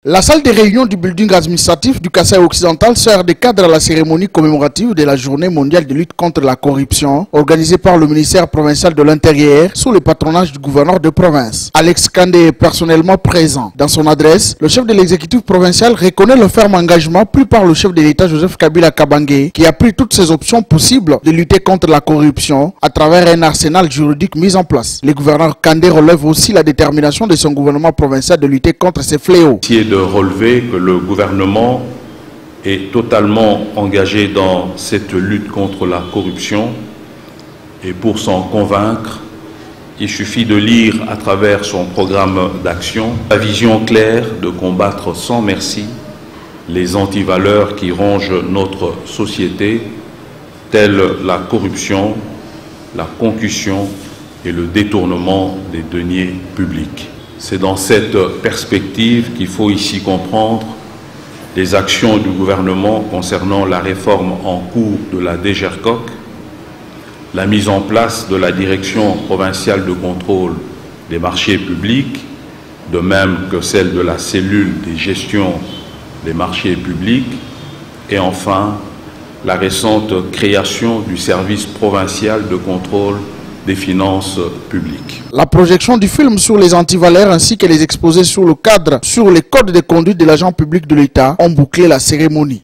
La salle de réunion du building administratif du Kasaï occidental sert de cadre à la cérémonie commémorative de la journée mondiale de lutte contre la corruption organisée par le ministère provincial de l'Intérieur sous le patronage du gouverneur de province. Alex Kandé est personnellement présent. Dans son adresse, le chef de l'exécutif provincial reconnaît le ferme engagement pris par le chef de l'État Joseph Kabila Kabange qui a pris toutes ses options possibles de lutter contre la corruption à travers un arsenal juridique mis en place. Le gouverneur Kandé relève aussi la détermination de son gouvernement provincial de lutter contre ces fléaux. De relever que le gouvernement est totalement engagé dans cette lutte contre la corruption et pour s'en convaincre, il suffit de lire à travers son programme d'action la vision claire de combattre sans merci les antivaleurs qui rongent notre société, telles la corruption, la concussion et le détournement des deniers publics. C'est dans cette perspective qu'il faut ici comprendre les actions du gouvernement concernant la réforme en cours de la DGERCOC, la mise en place de la direction provinciale de contrôle des marchés publics, de même que celle de la cellule des gestions des marchés publics, et enfin la récente création du service provincial de contrôle des finances publiques. La projection du film sur les antivaleurs ainsi que les exposés sur le cadre sur les codes de conduite de l'agent public de l'État ont bouclé la cérémonie.